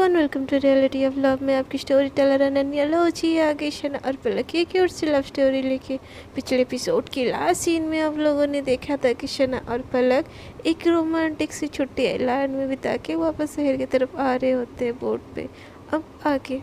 Everyone, welcome to reality of love में आपकी story teller Ananya लोची आ गई शना और पलक ये क्यूट सी लव स्टोरी लेके। पिछले एपिसोड के लास्ट सीन में आप लोगों ने देखा था कि शना और पलक एक रोमांटिक सी छुट्टी आइलैंड में बिता के वापस शहर की तरफ आ रहे होते हैं बोट पे। अब आगे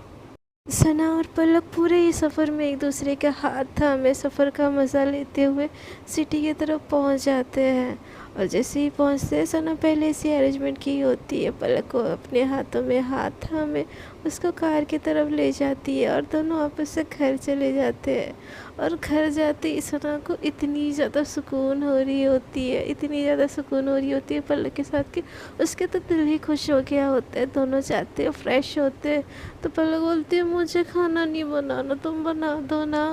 सना और पलक पूरे ही सफ़र में एक दूसरे का हाथ थामे सफ़र का मज़ा लेते हुए सिटी की तरफ पहुंच जाते हैं। और जैसे ही पहुंचते हैं सना पहले से अरेंजमेंट की होती है, पलक को अपने हाथों में हाथ थामे उसको कार की तरफ ले जाती है और दोनों आपस से घर चले जाते हैं। और घर जाते ही सना को इतनी ज़्यादा सुकून हो रही होती है, इतनी ज़्यादा सुकून हो रही होती है पलक के साथ कि उसके तो दिल ही खुश हो गया होता है। दोनों जाते हैं, फ्रेश होते हैं। तो पलक बोलती है मुझे खाना नहीं बनाना, तुम बना दो ना।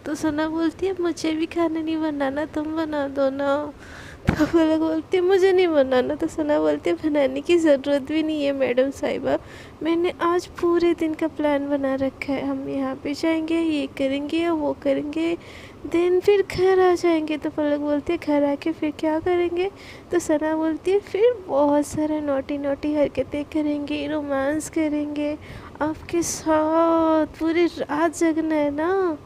तो सना बोलती है मुझे भी खाना नहीं बनाना, तुम बना दो ना। तो पलक बोलती है मुझे नहीं बनाना। तो सना बोलती है बनाने की ज़रूरत भी नहीं है मैडम साहिबा, मैंने आज पूरे दिन का प्लान बना रखा है। हम यहाँ पे जाएंगे, ये करेंगे, वो करेंगे, दिन फिर घर आ जाएंगे। तो पलक बोलती है घर आके फिर क्या करेंगे। तो सना बोलती है फिर बहुत सारा नोटी नोटी हरकतें करेंगे, रोमांस करेंगे आपके साथ, पूरी रात जगना है ना।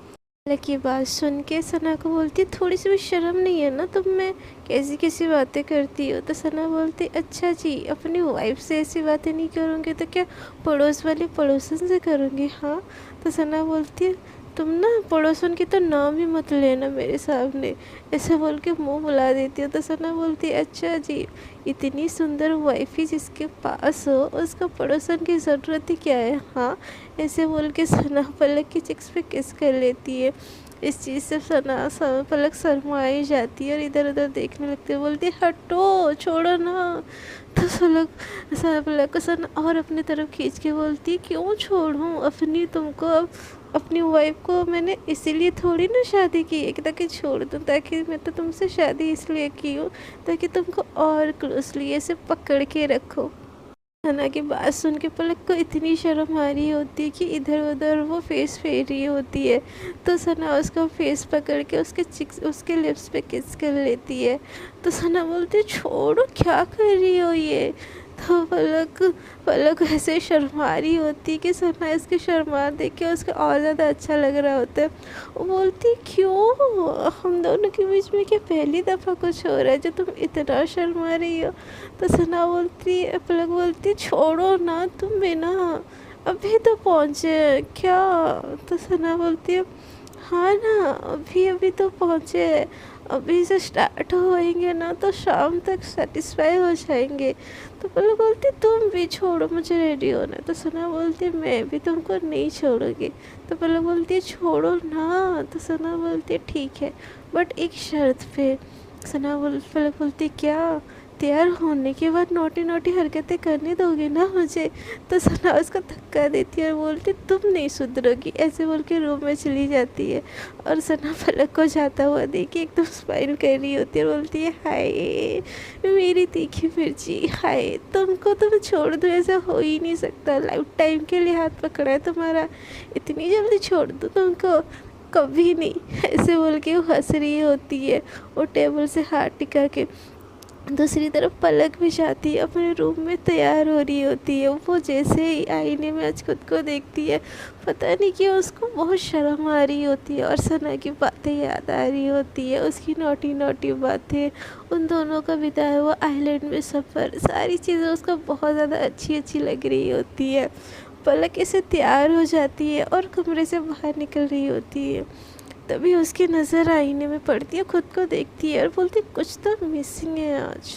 पलक की बात सुन के सना को बोलती थोड़ी सी भी शर्म नहीं है ना तुम में, कैसी कैसी बातें करती हो। तो सना बोलती अच्छा जी, अपनी वाइफ से ऐसी बातें नहीं करूँगी तो क्या पड़ोस वाली पड़ोसन से करूँगी। हाँ। तो सना बोलती है तुम ना पड़ोसन की तो नाम ही मत लेना मेरे सामने, ऐसे बोल के मुँह बुला देती हो। तो सना बोलती है अच्छा जी, इतनी सुंदर वाइफ ही जिसके पास हो उसको पड़ोसन की ज़रूरत ही क्या है। हाँ, ऐसे बोल के सना पलक की चिक्स पे किस कर लेती है। इस चीज़ से पलक शर्माई जाती है और इधर उधर देखने लगती है, बोलती है हटो छोड़ो ना। तो पलक को सना और अपनी तरफ खींच के बोलती है क्यों छोड़ूं अपनी तुमको, अब अपनी वाइफ को मैंने इसीलिए थोड़ी ना शादी की है कि ताकि छोड़ दूँ, ताकि मैं तो तुमसे शादी इसलिए की हूँ ताकि तुमको और क्लोजली ऐसे पकड़ के रखो। सना की बात सुन के पलक को इतनी शर्म आ रही होती है कि इधर उधर वो फेस फेर रही होती है। तो सना उसका फेस पकड़ के उसके लिप्स पे किस कर लेती है। तो सना बोलती है छोड़ो क्या कर रही हो ये। तो पलक ऐसे शर्मा रही होती है कि सना इसकी शर्मा देख के उसको और ज़्यादा अच्छा लग रहा होता है। वो बोलती क्यों, हम दोनों के बीच में क्या पहली दफ़ा कुछ हो रहा है जो तुम इतना शर्मा रही हो। तो सना बोलती है, पलक बोलती है छोड़ो ना तुम भी ना, अभी तो पहुँचे क्या। तो सना बोलती है हाँ ना, अभी अभी तो पहुँचे, अभी से स्टार्ट होएंगे ना तो शाम तक सेटिस्फाई हो जाएंगे। तो पलक बोलती तुम भी छोड़ो, मुझे रेडी होना है। तो सना बोलती मैं भी तुमको नहीं छोड़ूंगी। तो पलक बोलती है छोड़ो ना। तो सना बोलती है ठीक है बट एक शर्त पे। पलक बोलती क्या, तैयार होने के बाद नोटी नोटी हरकतें करने दोगे ना मुझे। तो सना उसको धक्का देती है और बोलती तुम नहीं सुधरोगी, ऐसे बोल के रूम में चली जाती है। और सना पलक को जाता हुआ देखी एकदम स्माइल कर रही होती है, बोलती है हाय मेरी तीखी मिर्ची, हाय तुमको तो मैं छोड़ दूँ, ऐसा हो ही नहीं सकता, लाइफ टाइम के लिए हाथ पकड़ा है तुम्हारा, इतनी जल्दी छोड़ दूँ तुमको, कभी नहीं। ऐसे बोल के वो हंस रही होती है। वो टेबल से हाथ टिका के दूसरी तरफ पलक भी जाती है, अपने रूम में तैयार हो रही होती है। वो जैसे ही आईने में आज खुद को देखती है, पता नहीं क्यों उसको बहुत शर्म आ रही होती है और सना की बातें याद आ रही होती है, उसकी नोटी नोटी बातें, उन दोनों का बिताया हुआ आइलैंड में सफ़र, सारी चीज़ें उसको बहुत ज़्यादा अच्छी अच्छी लग रही होती है। पलक ऐसे तैयार हो जाती है और कमरे से बाहर निकल रही होती है। तभी उसकी नज़र आईने में पड़ती है, खुद को देखती है और बोलती कुछ तो मिसिंग है आज,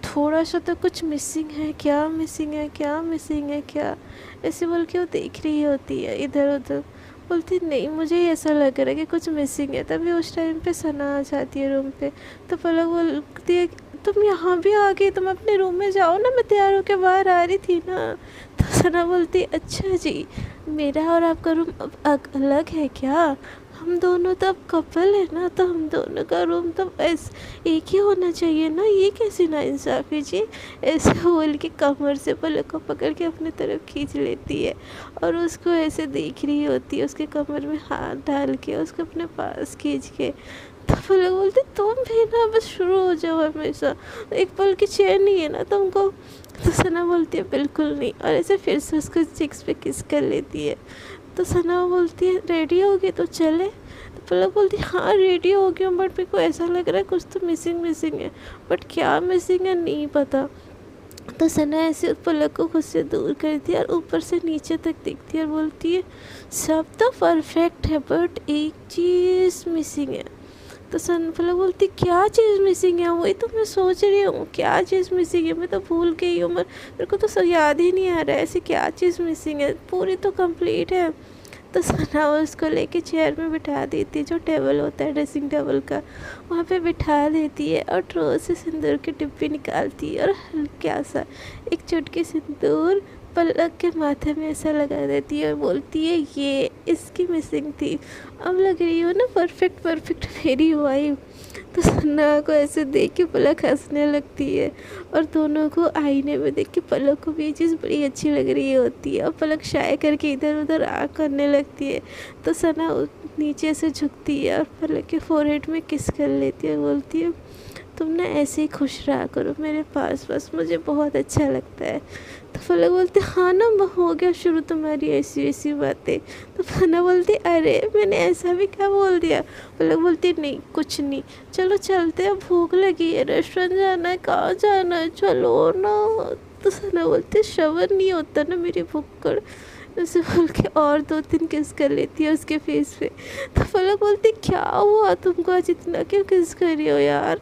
थोड़ा सा तो कुछ मिसिंग है, क्या मिसिंग है, क्या मिसिंग है क्या, ऐसे बोल के वो देख रही होती है इधर उधर। बोलती नहीं मुझे ऐसा लग रहा है कि कुछ मिसिंग है। तभी उस टाइम पे सना आ जाती है रूम पे। तो पलक बोलती है तुम यहाँ भी आ गई, तुम अपने रूम में जाओ ना, मैं तैयार होकर बाहर आ रही थी ना। तो सना बोलती अच्छा जी, मेरा और आपका रूम अब अलग है क्या, हम दोनों तो अब कपल है ना, तो हम दोनों का रूम तो एक ही होना चाहिए ना, ये कैसी नाइंसाफ़ी जी। ऐसे बोल के कमर से पलक को पकड़ के अपनी तरफ खींच लेती है और उसको ऐसे देख रही होती है, उसके कमर में हाथ डाल के उसको अपने पास खींच के। तो पलक बोलती तुम भी ना बस शुरू हो जाओ हमेशा, एक पल की चैन नहीं है ना तुमको। तो सना बोलती है बिल्कुल नहीं, और ऐसे फिर से उसको चिक्स पे किस कर लेती है। तो सना बोलती है रेडी होगी तो चले। तो पलक बोलती है हाँ रेडी हो गई हूँ, बट मेरे को ऐसा लग रहा है कुछ तो मिसिंग है, बट क्या मिसिंग है नहीं पता। तो सना ऐसे पलक को खुद से दूर करती है और ऊपर से नीचे तक देखती है और बोलती है सब तो परफेक्ट है बट एक चीज़ मिसिंग है। तो सन पलक बोलती क्या चीज़ मिसिंग है, वही तो मैं सोच रही हूँ क्या चीज़ मिसिंग है, मैं तो भूल गई हूँ, मेरे को तो सब याद ही नहीं आ रहा है ऐसी क्या चीज़ मिसिंग है, पूरी तो कंप्लीट है। तो सना उसको लेके चेयर में बिठा देती है, जो टेबल होता है ड्रेसिंग टेबल का, वहाँ पे बिठा देती है और ड्रॉर से सिंदूर की डिब्बी निकालती है और हल्का सा एक चुटकी सिंदूर पलक के माथे में ऐसा लगा देती है और बोलती है ये इसकी मिसिंग थी, अब लग रही हो ना परफेक्ट मेरी वाइफ। तो सन्ना को ऐसे देख के पलक हंसने लगती है और दोनों को आईने में देख के पलक को भी ये चीज़ बड़ी अच्छी लग रही होती है और पलक शाय करके इधर उधर आँख करने लगती है। तो सना नीचे से झुकती है और पलक के फोरहेड में किस कर लेती है, बोलती है तुम ना ऐसे ही खुश रहा करो मेरे पास, बस मुझे बहुत अच्छा लगता है। तो पलक बोलती हाँ ना हो गया शुरू तुम्हारी ऐसी ऐसी बातें। तो सना बोलती अरे मैंने ऐसा भी क्या बोल दिया। पलक बोलती नहीं कुछ नहीं, चलो चलते हैं भूख लगी है, रेस्टोरेंट जाना है, कहाँ जाना है, चलो ना। तो सना बोलती श्रवण नहीं होता ना मेरी भुक्कड़, ऐसे बोल के और 2-3 किस कर लेती है उसके फेस पे। तो पलक बोलती क्या हुआ तुमको आज इतना क्यों किस कर रही हो यार,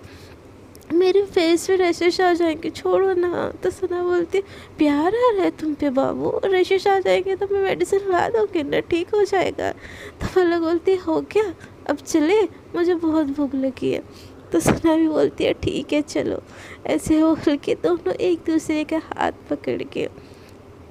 मेरे फेस पे रैशेस आ जाएंगे छोड़ो ना। तो सना बोलती प्यार आ रहा है तुम पे बाबू, रैशेस आ जाएंगे तो मैं मेडिसिन ला दूँगी ना ठीक हो जाएगा। तो पलक बोलती हो गया अब चले, मुझे बहुत भूख लगी है। तो सना भी बोलती है ठीक है चलो। ऐसे हो के दोनों एक दूसरे का हाथ पकड़ के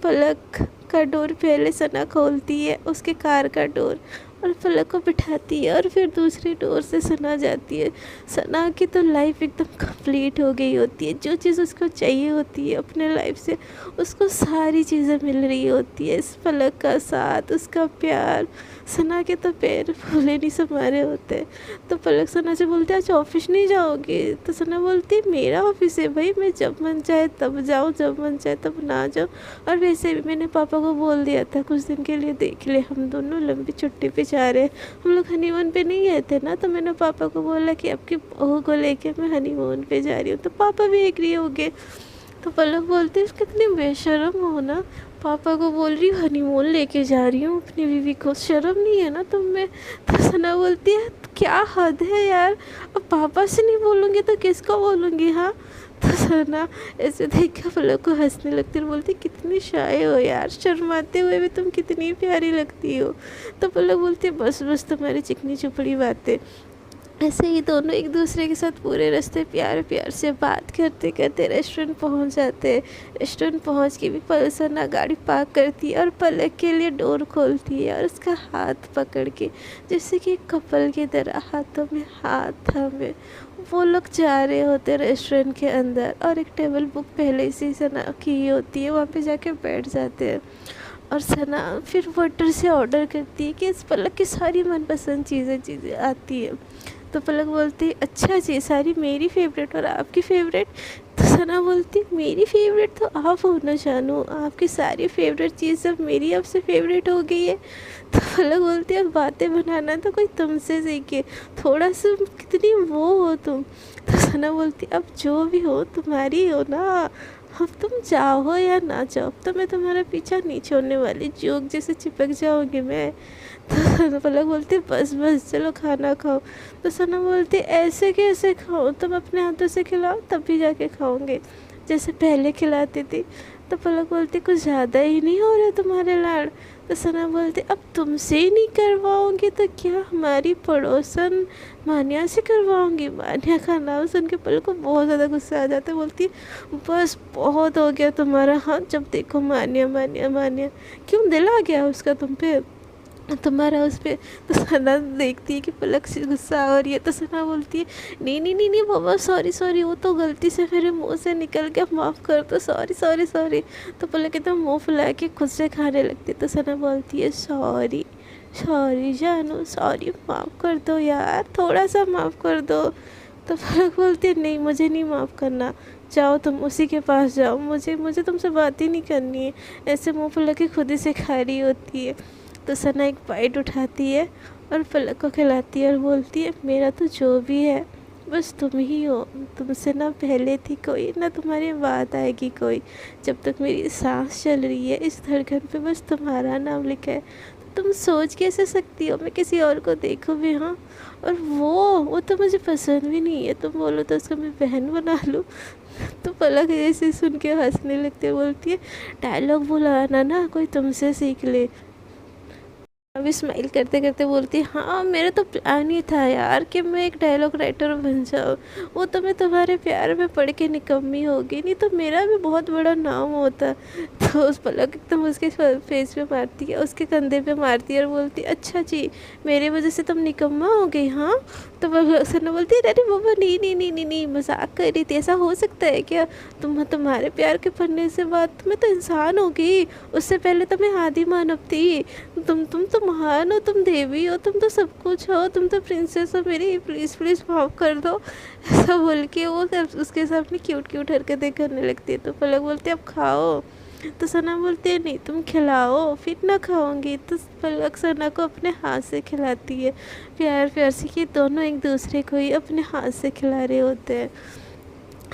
पलक का डोर पहले सना खोलती है उसके कार का डोर और पलक को बिठाती है और फिर दूसरी डोर से सना जाती है। सना की तो लाइफ एकदम कंप्लीट हो गई होती है, जो चीज़ उसको चाहिए होती है अपने लाइफ से उसको सारी चीज़ें मिल रही होती है, इस पलक का साथ उसका प्यार। सना के तो पैर फूले नहीं समारे होते। तो पलक सना से बोलते आज ऑफिस नहीं जाओगी। तो सना बोलती मेरा ऑफिस है भाई, मैं जब मन चाहे तब जाऊँ जब मन चाहे तब ना जाऊँ, और वैसे भी मैंने पापा को बोल दिया था कुछ दिन के लिए देख ले हम दोनों लंबी छुट्टी पे जा रहे हैं, हम लोग हनीमून पे नहीं गए थे ना, तो मैंने पापा को बोला कि आपकी बहू को लेके मैं हनीमून पे जा रही हूँ, तो पापा भी एग्री हो गए। तो पलक बोलती कितनी बेशर्म हो ना, पापा को बोल रही हूँ हनीमून लेके जा रही हूँ अपनी बीवी को, शर्म नहीं है ना तुम में। तो सना बोलती है क्या हद है यार, अब पापा से नहीं बोलूँगी तो किसको बोलूँगी। हाँ तो सना ऐसे देख के पलक को हंसने लगती है, बोलती कितनी शाय हो यार, शर्माते हुए भी तुम कितनी प्यारी लगती हो। तो पलक बोलती है बस बस तुम्हारी चिकनी चुपड़ी बातें। ऐसे ही दोनों एक दूसरे के साथ पूरे रास्ते प्यार प्यार से बात करते करते रेस्टोरेंट पहुंच जाते हैं। रेस्टोरेंट पहुंच के भी सना गाड़ी पार्क करती है और पलक के लिए डोर खोलती है और उसका हाथ पकड़ के जैसे कि कपल की तरह हाथों में हाथ थामे वो लोग जा रहे होते रेस्टोरेंट के अंदर, और एक टेबल बुक पहले से सना की होती है, वहाँ पे जाके बैठ जाते हैं। और सना फिर वेटर से ऑर्डर करती है कि इस पलक की सारी मनपसंद चीज़ें आती है। तो पलक बोलती अच्छा जी सारी मेरी फेवरेट और आपकी फेवरेट। तो सना बोलती मेरी फेवरेट तो आप हो ना जानू, आपकी सारी फेवरेट चीज़ सब मेरी आपसे फेवरेट हो गई है। तो पलक बोलती अब बातें बनाना तो कोई तुमसे सीखे, थोड़ा सा कितनी वो हो तुम। तो सना बोलती अब जो भी हो तुम्हारी हो ना, अब तुम चाहो या ना चाहो तो मैं तुम्हारा पीछा नहीं छोड़ने वाली, जोक जैसे चिपक जाओगी मैं। तो पलक बोलती बस बस चलो खाना खाओ। तो सना बोलती ऐसे कैसे खाओ, तुम अपने हाथों से खिलाओ तब भी जाके खाओगे जैसे पहले खिलाती थी। तो पलक बोलती कुछ ज़्यादा ही नहीं हो रहे तुम्हारे लाड़। तो सना बोलती अब तुमसे ही नहीं करवाऊँगी तो क्या हमारी पड़ोसन मान्या से करवाऊँगी। मान्या का नाम सुन के पलक को बहुत ज़्यादा गुस्सा आ जाता है, बोलती बस बहुत हो गया तुम्हारा, हाँ जब देखो मान्या मान्या मान्या, क्यों दिल आ गया उसका तुम पे तुम्हारा उस पर। तो सना देखती है कि पलक से गुस्सा हो रही है। तो सना बोलती है नहीं बाबा सॉरी सॉरी, वो तो गलती से मेरे मुंह से निकल गया, माफ़ कर दो, सॉरी सॉरी सॉरी। तो पलक एकदम मुँह फुला के खुद से खाने लगती है। तो सना बोलती है सॉरी सॉरी जानू, सॉरी, माफ़ कर दो यार, थोड़ा सा माफ़ कर दो। तो पलक बोलती है नहीं, मुझे नहीं माफ़ करना, जाओ तुम उसी के पास जाओ, मुझे मुझे तुमसे बात ही नहीं करनी है। ऐसे मुँह फुला के खुद ही से खा रही होती है। तो सना एक बाइट उठाती है और पलक को खिलाती है और बोलती है मेरा तो जो भी है बस तुम ही हो, तुमसे ना पहले थी कोई, ना तुम्हारे बाद आएगी कोई। जब तक मेरी सांस चल रही है इस धड़कन पे बस तुम्हारा नाम लिखा है। तुम सोच कैसे सकती हो मैं किसी और को देखूं भी? हाँ, और वो तो मुझे पसंद भी नहीं है, तुम बोलो तो उसको मैं बहन बना लूँ। तो पलक ऐसे सुन के हंसने लगती है, बोलती है डायलॉग बुलाना ना कोई तुमसे सीख ले। अभी स्माइल करते करते बोलती है हाँ, मेरा तो प्लान ही था यार कि मैं एक डायलॉग राइटर बन जाऊँ। वो तो मैं तुम्हारे प्यार में पढ़ के निकम्मी होगी, नहीं तो मेरा भी बहुत बड़ा नाम होता। तो उस पलक एकदम उसके फेस पे मारती है, उसके कंधे पे मारती है और बोलती है अच्छा जी, मेरे वजह से तुम निकम्मा हो गई? हाँ। तो सना बोलती है अरे बाबा नहीं नहीं नहीं नहीं नहीं, मजाक कर रही थी, ऐसा हो सकता है क्या? तुम्हारे प्यार के पढ़ने से बाद मैं तो इंसान हो गई, उससे पहले तो मैं आदि मानव थी। तुम तो महान हो, तुम देवी हो, तुम तो सब कुछ हो, तुम तो प्रिंसेस हो मेरी, प्लीज़ प्लीज़ माफ़ कर दो। ऐसा बोल के वो उसके सामने क्यूट क्यूट हरकतें करने लगती है। तो पलक बोलती है अब खाओ। तो सना बोलती है नहीं तुम खिलाओ, फिर ना खाऊंगी। तो पलक सना को अपने हाथ से खिलाती है, प्यार प्यार से, कि दोनों एक दूसरे को ही अपने हाथ से खिला रहे होते हैं।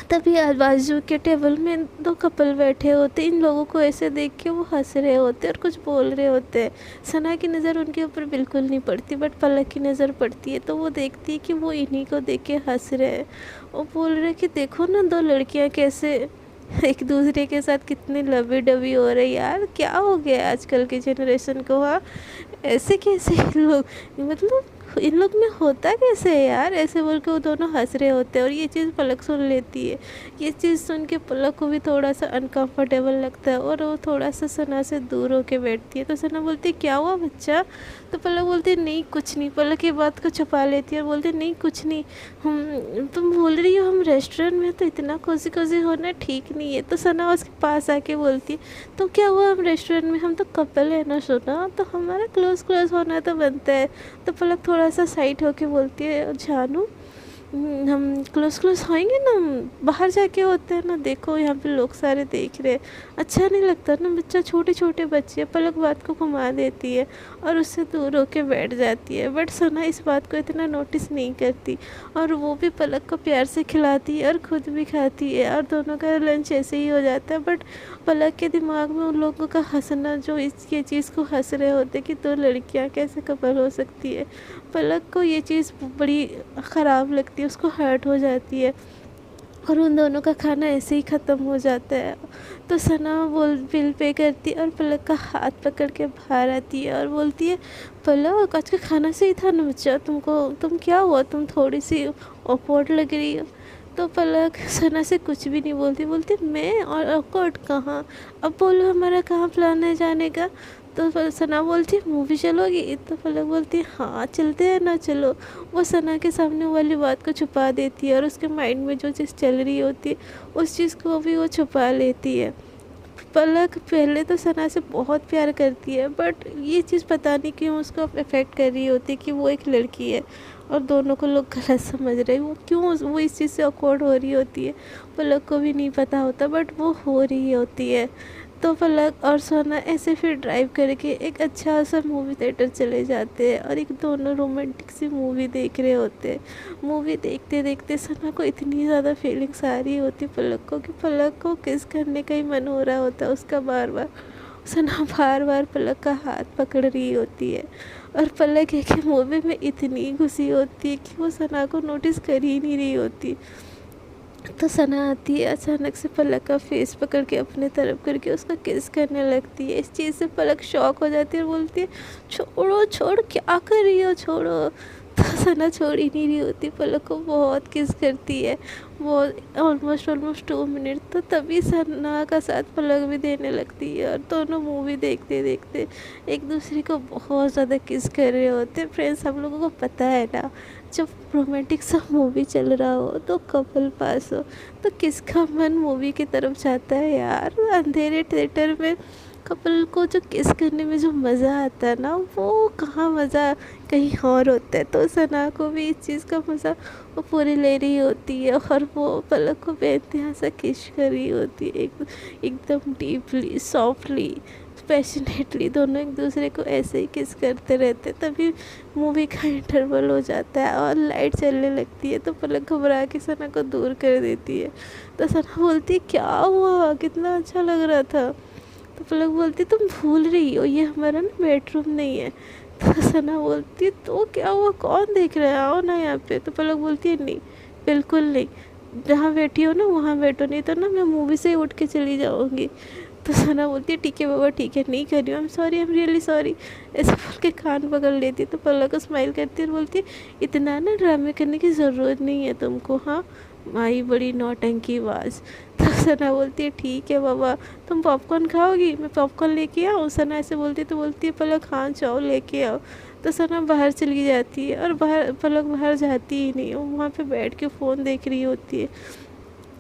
तभी बाजू के टेबल में दो कपल बैठे होते, इन लोगों को ऐसे देख के वो हंस रहे होते और कुछ बोल रहे होते हैं। सना की नज़र उनके ऊपर बिल्कुल नहीं पड़ती, बट पलक की नज़र पड़ती है। तो वो देखती है कि वो इन्हीं को देख के हंस रहे हैं। वो बोल रहे कि देखो ना दो लड़कियां कैसे एक दूसरे के साथ कितनी लवी डबी हो रही यार, क्या हो गया आजकल की जनरेशन को? हाँ, ऐसे कैसे इन लोग, मतलब इन लोग में होता कैसे है यार? ऐसे बोल के वो दोनों हंस रहे होते हैं और ये चीज़ पलक सुन लेती है। ये चीज़ सुन के पलक को भी थोड़ा सा अनकंफर्टेबल लगता है और वो थोड़ा सा सना से दूर होके बैठती है। तो सना बोलती है क्या हुआ बच्चा? तो पलक बोलती है नहीं कुछ नहीं। पलक ये बात को छुपा लेती है और बोलती है नहीं कुछ नहीं, हम, तुम बोल रही हो हम रेस्टोरेंट में, तो इतना कोजी कोजी होना ठीक नहीं है। तो सना उसके पास आके बोलती है तो क्या हुआ, हम रेस्टोरेंट में, हम तो कपल है ना सोना, तो हमारा क्लोज क्लोज होना तो बनता है। तो पलक थोड़ा सा साइड होके बोलती है जानू, हम क्लोज क्लोज होएंगे ना, हम बाहर जाके होते हैं ना, देखो यहाँ पे लोग सारे देख रहे हैं, अच्छा नहीं लगता ना, बच्चा, छोटे छोटे बच्चे। पलक बात को घुमा देती है और उससे दूर होके बैठ जाती है। बट सना इस बात को इतना नोटिस नहीं करती और वो भी पलक को प्यार से खिलाती है और खुद भी खाती है और दोनों का लंच ऐसे ही हो जाता है। बट पलक के दिमाग में उन लोगों का हंसना, जो ये चीज़ को हंस रहे होते कि दो लड़कियाँ कैसे कपल हो सकती है, पलक को ये चीज़ बड़ी ख़राब लगती है, उसको हर्ट हो जाती है और उन दोनों का खाना ऐसे ही ख़त्म हो जाता है। तो सना बिल पे करती है और पलक का हाथ पकड़ के बाहर आती है और बोलती है पलक आज का खाना सही था ना बच्चा, तुम क्या हुआ, तुम थोड़ी सी ऑकवर्ड लग रही हो। तो पलक सना से कुछ भी नहीं बोलती, बोलती मैं और ऑकवर्ड कहाँ, अब बोलो हमारा कहाँ प्लान है जाने का। तो सना बोलती है मूवी चलोगी? तो पलक बोलती है हाँ चलते हैं ना, चलो। वो सना के सामने वाली बात को छुपा देती है और उसके माइंड में जो चीज़ चल रही होती है उस चीज़ को भी वो छुपा लेती है। पलक पहले तो सना से बहुत प्यार करती है, बट ये चीज़ पता नहीं क्यों उसको अफेक्ट कर रही होती है कि वो एक लड़की है और दोनों को लोग गलत समझ रहे हैं। वो क्यों वो इस चीज़ से अकवर्ड हो रही होती है पलक को भी नहीं पता होता, बट वो हो रही होती है। तो पलक और सोना ऐसे फिर ड्राइव करके एक अच्छा सा मूवी थिएटर चले जाते हैं और एक दोनों रोमांटिक सी मूवी देख रहे होते हैं। मूवी देखते देखते सोना को इतनी ज़्यादा फीलिंग्स आ रही होती पलक को कि पलक को किस करने का ही मन हो रहा होता है उसका बार बार। सना बार बार पलक का हाथ पकड़ रही होती है और पलक एक मूवी में इतनी घुसी होती है कि वो सना को नोटिस कर ही नहीं रही होती। तो सना आती है अचानक से, पलक का फेस पकड़ के अपने तरफ करके उसका किस करने लगती है। इस चीज़ से पलक शॉक हो जाती है और बोलती है छोड़ो, छोड़, क्या कर रही हो, छोड़ो। तो सना छोड़ ही नहीं रही होती, पलक को बहुत किस करती है वो, ऑलमोस्ट 2 मिनट। तो तभी सना का साथ पलक भी देने लगती है और दोनों मूवी देखते देखते एक दूसरे को बहुत ज़्यादा किस कर रहे होते। फ्रेंड्स, हम लोगों को पता है ना, जब रोमांटिक सा मूवी चल रहा हो तो कपल पास हो तो किसका मन मूवी की तरफ जाता है यार। अंधेरे थिएटर में कपल को जो किस करने में जो मज़ा आता है ना, वो कहाँ मज़ा कहीं और होता है। तो सना को भी इस चीज़ का मज़ा वो पूरी ले रही होती है और वो पलक को बेइंतहा सा किस कर रही होती है, एकदम डीपली, सॉफ्टली, पैशनेटली। दोनों एक दूसरे को ऐसे ही किस करते रहते। तभी मूवी का इंटरवल हो जाता है और लाइट चलने लगती है, तो पलक घबरा के सना को दूर कर देती है। तो सना बोलती है क्या हुआ, कितना अच्छा लग रहा था। तो पलक बोलती है तुम भूल रही हो ये हमारा ना बेडरूम नहीं है। तो सना बोलती है तो क्या हुआ, कौन देख रहा है, आओ ना यहाँ पे। तो पलक बोलती है नहीं, बिल्कुल नहीं, जहाँ बैठी हो ना वहाँ बैठो, नहीं तो ना मैं मूवी से ही उठ के चली जाऊँगी। तो सना बोलती है ठीक है बाबा ठीक है, नहीं कर रही हूँ, आई एम रियली सॉरी। ऐसे बोल के कान पकड़ लेती है। तो पलक को स्माइल करती है और बोलती है इतना ना ड्रामे करने की ज़रूरत नहीं है तुमको, हाँ माई बड़ी नौटंकी आवाज़। तो सना बोलती है ठीक है बाबा, तुम पॉपकॉर्न खाओगी, मैं पॉपकॉर्न लेके आऊँ। सना ऐसे बोलती है तो बोलती है पलक हाँ जाओ लेके आओ। तो सना बाहर चली जाती है और पलक बाहर जाती ही नहीं, वो वहाँ पे बैठ के फ़ोन देख रही होती है।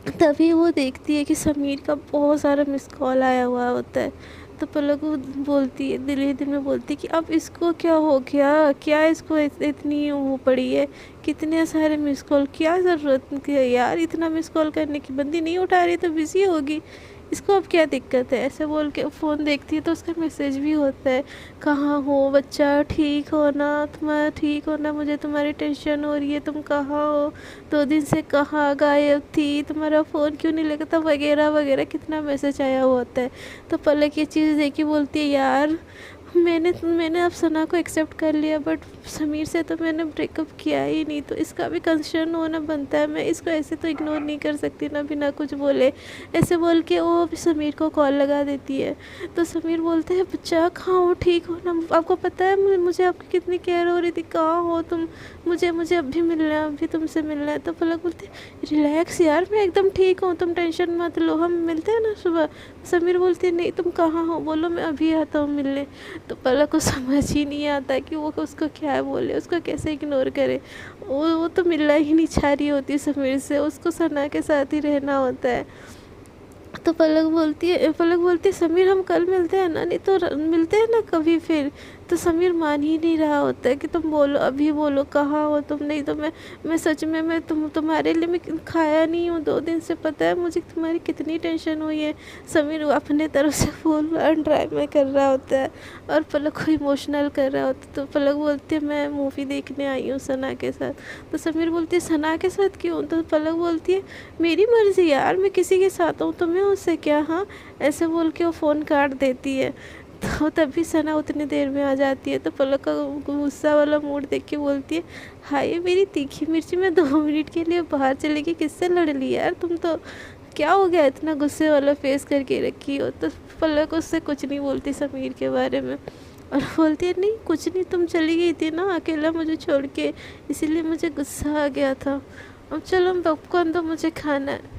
तभी वो देखती है कि समीर का बहुत सारा मिस कॉल आया हुआ होता है। तो पलक वो बोलती है, दिल ही दिल में बोलती है कि अब इसको क्या हो गया, क्या इसको इतनी वो पड़ी है, कितने सारे मिस कॉल, क्या ज़रूरत है यार इतना मिस कॉल करने की, बंदी नहीं उठा रही तो बिज़ी होगी, इसको अब क्या दिक्कत है। ऐसे बोल के फ़ोन देखती है तो उसका मैसेज भी होता है, कहाँ हो बच्चा, ठीक हो ना, तुम्हारा ठीक हो ना, मुझे तुम्हारी टेंशन हो रही है, तुम कहाँ हो, 2 दिन से कहाँ गायब थी, तुम्हारा फ़ोन क्यों नहीं लगता, वगैरह वगैरह कितना मैसेज आया हुआ होता है। तो पलक ये चीज़ देखी बोलती है यार मैंने अब सना को एक्सेप्ट कर लिया, बट समीर से तो मैंने ब्रेकअप किया ही नहीं, तो इसका भी कंसर्न होना बनता है, मैं इसको ऐसे तो इग्नोर नहीं कर सकती ना बिना कुछ बोले। ऐसे बोल के वो भी समीर को कॉल लगा देती है। तो समीर बोलते हैं बच्चा कहाँ हो, ठीक हो ना, आपको पता है मुझे आपकी कितनी केयर हो रही थी, कहाँ हो तुम, मुझे अभी मिलना है, अभी तुमसे मिलना है। तो पलक बोलते रिलैक्स यार, मैं एकदम ठीक हूँ, तुम टेंशन मत लो, हम मिलते हैं ना सुबह। समीर बोलते नहीं तुम कहाँ हो, बोलो मैं अभी आता हूँ मिलने। तो पलक को समझ ही नहीं आता कि वो उसको क्या बोले, उसको कैसे इग्नोर करे। वो तो मिलना ही नहीं चाह रही होती समीर से, उसको सना के साथ ही रहना होता है। तो पलक बोलती है समीर हम कल मिलते हैं ना, नहीं तो मिलते हैं ना कभी फिर। तो समीर मान ही नहीं रहा होता है कि तुम बोलो, अभी बोलो कहाँ हो तुम, नहीं तो मैं सच में मैं तुम्हारे लिए मैं खाया नहीं हूँ 2 दिन से, पता है मुझे तुम्हारी कितनी टेंशन हुई है। समीर अपने तरफ से फुल ड्रामे कर रहा होता है और पलक को इमोशनल कर रहा होता है। तो पलक बोलती है मैं मूवी देखने आई हूँ सना के साथ। तो समीर बोलती है सना के साथ क्यों। तो पलक बोलती है मेरी मर्ज़ी यार, मैं किसी के साथ हूँ तुम्हें उससे क्या, हाँ ऐसे बोल के वो फ़ोन काट देती है। तो तभी सना उतनी देर में आ जाती है। तो पलक का गुस्सा वाला मूड देख के बोलती है हाय मेरी तीखी मिर्ची, मैं 2 मिनट के लिए बाहर चली गई, किससे लड़ ली यार तुम, तो क्या हो गया इतना गुस्से वाला फेस करके रखी हो। तो पलक उससे कुछ नहीं बोलती समीर के बारे में और बोलती है नहीं कुछ नहीं, तुम चली गई थी ना अकेला मुझे छोड़ के, इसीलिए मुझे गुस्सा आ गया था, अब चलो पॉपकॉर्न तो मुझे खाना है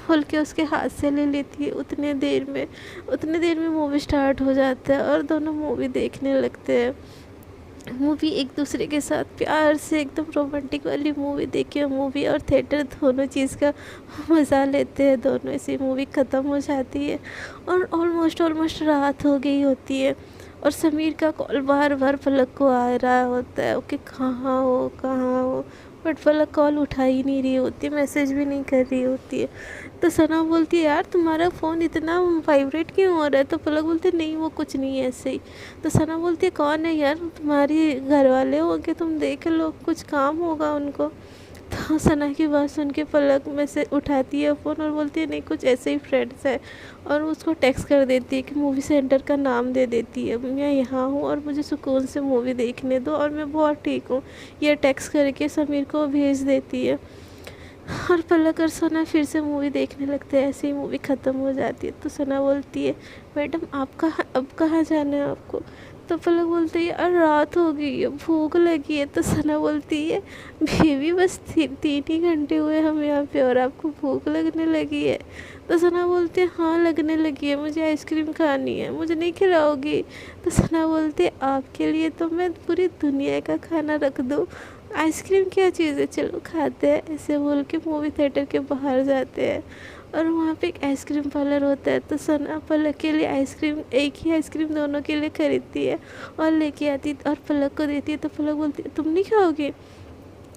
बोल के उसके हाथ से ले लेती है। उतने देर में मूवी स्टार्ट हो जाता है और दोनों मूवी देखने लगते हैं। मूवी एक दूसरे के साथ प्यार से एकदम रोमांटिक वाली मूवी देखे, मूवी और थिएटर दोनों चीज़ का मज़ा लेते हैं दोनों। ऐसी मूवी ख़त्म हो जाती है और ऑलमोस्ट रात हो गई होती है और समीर का कॉल बार बार पलक को आ रहा होता है, ओके कहाँ हो, बट पलक कॉल उठा ही नहीं रही होती, मैसेज भी नहीं कर रही होती है। तो सना बोलती है यार तुम्हारा फ़ोन इतना वाइब्रेट क्यों हो रहा है। तो पलक बोलती है नहीं वो कुछ नहीं है ऐसे ही। तो सना बोलती है कौन है यार, तुम्हारी घर वाले होंगे, तुम देख लो कुछ काम होगा उनको। तो सना की बात सुन के पलक में से उठाती है फ़ोन और बोलती है नहीं कुछ ऐसे ही फ्रेंड्स है, और उसको टेक्स्ट कर देती है कि मूवी सेंटर का नाम दे देती है, मैं यहाँ हूँ और मुझे सुकून से मूवी देखने दो और मैं बहुत ठीक हूँ, ये टेक्स्ट करके समीर को भेज देती है। और पलक और सना फिर से मूवी देखने लगते हैं। ऐसे ही मूवी ख़त्म हो जाती है। तो सना बोलती है मैडम अब कहाँ जाना है आपको। तो पलक बोलती है यार रात हो गई है, भूख लगी है। तो सना बोलती है बेबी बस 3 ही घंटे हुए हम यहाँ पे और आपको भूख लगने लगी है। तो सना बोलती है हाँ लगने लगी है, मुझे आइसक्रीम खानी है, मुझे नहीं खिलाओगी। तो सना बोलती है आपके लिए तो मैं पूरी दुनिया का खाना रख दूँ, आइसक्रीम क्या चीज़ है, चलो खाते हैं। ऐसे बोल के मूवी थिएटर के बाहर जाते हैं और वहाँ पे एक आइसक्रीम पार्लर होता है। तो सना पलक के लिए आइसक्रीम, एक ही आइसक्रीम दोनों के लिए खरीदती है और लेके आती और पलक को देती है। तो पलक बोलती है तुम नहीं खाओगे?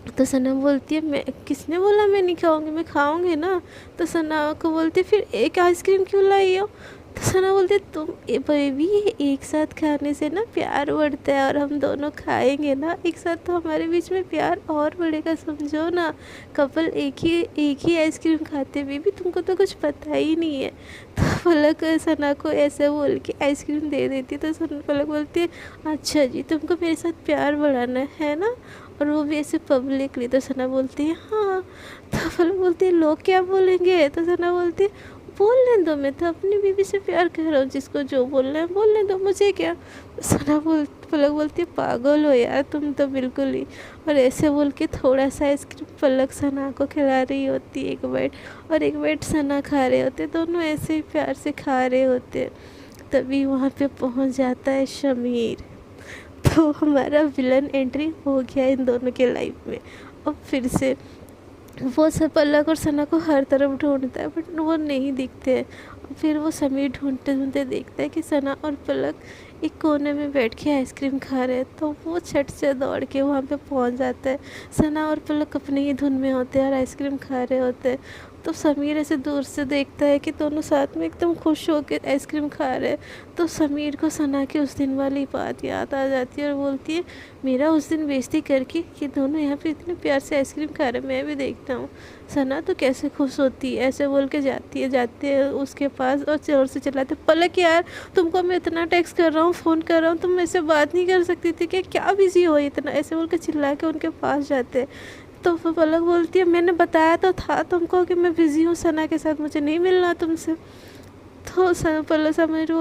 तो सना बोलती है मैं, किसने बोला मैं नहीं खाऊंगी, मैं खाऊंगी ना। तो सना को बोलती है फिर एक आइसक्रीम क्यों लाई हो? तो सना बोलती है तुम बेबी, एक साथ खाने से ना प्यार बढ़ता है और हम दोनों खाएंगे ना एक साथ तो हमारे बीच में प्यार और बढ़ेगा, समझो ना। कपल एक ही आइसक्रीम खाते, बेबी तुमको तो कुछ पता ही नहीं है। तो पलक सना को ऐसे बोल के आइसक्रीम दे देती है। तो सना पलक बोलती है अच्छा जी, तुमको मेरे साथ प्यार बढ़ाना है ना, और वो भी ऐसे पब्लिकली। तो सना बोलती है हाँ। तो पलक बोलती है लोग क्या बोलेंगे? तो सना बोलती है बोलने दो, मैं तो अपनी बीवी से प्यार कर रहा हूँ, जिसको जो बोलना है बोलने दो, मुझे क्या। पलक बोलती है पागल हो यार तुम तो बिल्कुल ही। और ऐसे बोल के थोड़ा सा आइसक्रीम पलक सना को खिला रही होती है, एक बाइट, और एक बाइट सना खा रहे होते, दोनों ऐसे ही प्यार से खा रहे होते। तभी वहाँ पे पहुँच जाता है शमीर। तो हमारा विलन एंट्री हो गया इन दोनों के लाइफ में। अब फिर से वो सब पलक और सना को हर तरफ ढूंढता है बट वो नहीं दिखते हैं। फिर वो समीर ढूंढते ढूंढते देखता है कि सना और पलक एक कोने में बैठ के आइसक्रीम खा रहे हैं। तो वो छट से दौड़ के वहाँ पे पहुँच जाता है। सना और पलक अपने ही धुन में होते हैं और आइसक्रीम खा रहे होते हैं। तो समीर ऐसे दूर से देखता है कि दोनों साथ में एकदम खुश होकर आइसक्रीम खा रहे हैं। तो समीर को सना की उस दिन वाली बात याद आ जाती है और बोलती है मेरा उस दिन बेइज्जती करके ये दोनों यहाँ पे इतने प्यार से आइसक्रीम खा रहे हैं, मैं भी देखता हूँ। सना तो कैसे खुश होती है, ऐसे बोल के जाती है उसके पास और जोर से चिल्लाते पलक यार तुमको मैं इतना टेक्स्ट कर रहा हूँ, फ़ोन कर रहा हूँ, तुम मेरे से बात नहीं कर सकती थी क्या बिज़ी हो इतना, ऐसे बोल के चिल्ला के उनके पास जाते हैं। तो फिर पलक बोलती है मैंने बताया तो था तुमको कि मैं बिज़ी हूँ सना के साथ, मुझे नहीं मिलना तुमसे। तो समीर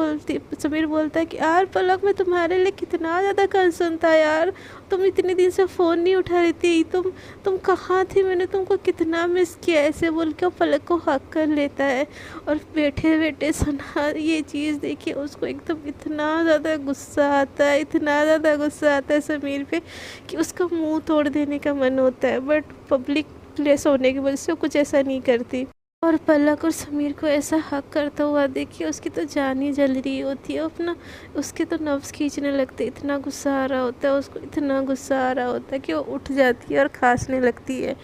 बोलता है कि यार पलक मैं तुम्हारे लिए कितना ज़्यादा कंसर्न था यार, तुम इतने दिन से फ़ोन नहीं उठा रही थी, तुम कहाँ थी, मैंने तुमको कितना मिस किया। ऐसे बोल के वो पलक को हक कर लेता है। और बैठे बैठे सना ये चीज़ देखिए उसको एकदम इतना ज़्यादा गुस्सा आता है, इतना ज़्यादा गुस्सा आता है समीर पे कि उसका मुंह तोड़ देने का मन होता है। बट पब्लिक प्लेस होने की वजह से वो कुछ ऐसा नहीं करती। और पलक और समीर को ऐसा हक करता हुआ देखिए उसकी तो जान ही जल रही होती है अपना, उसके तो नब्ज़ खींचने लगते, इतना गुस्सा आ रहा होता है उसको, इतना गुस्सा आ रहा होता है कि वो उठ जाती है और खांसने लगती है।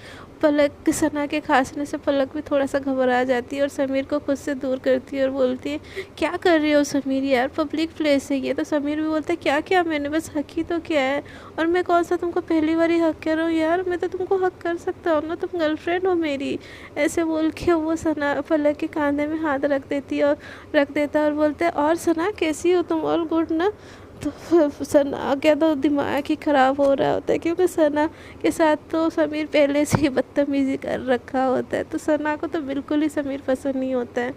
पलक सना के खांसने से पलक भी थोड़ा सा घबरा जाती है और समीर को खुद से दूर करती है और बोलती है क्या कर रही हो समीर यार, पब्लिक प्लेस है ये। तो समीर भी बोलता है क्या क्या मैंने बस हक ही तो किया है, और मैं कौन सा तुमको पहली बार ही हक कर रहा हूँ यार, मैं तो तुमको हक कर सकता हूँ ना, तुम गर्लफ्रेंड हो मेरी। ऐसे बोल के वो सना पलक के कांधे में हाथ रख देता है और बोलते हैं और सना कैसी हो तुम, और गुड ना। तो सना क्या तो दिमाग ही ख़राब हो रहा होता है क्योंकि सना के साथ तो समीर पहले से ही बदतमीज़ी कर रखा होता है। तो सना को तो बिल्कुल ही समीर पसंद नहीं होता है।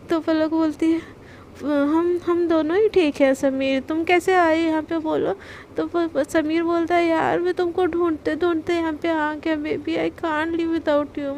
तो पलक बोलती है हम दोनों ही ठीक है समीर, तुम कैसे आए यहाँ पे बोलो। तो समीर बोलता है यार मैं तुमको ढूंढते ढूंढते यहाँ पे आ गया baby, I can't live without you.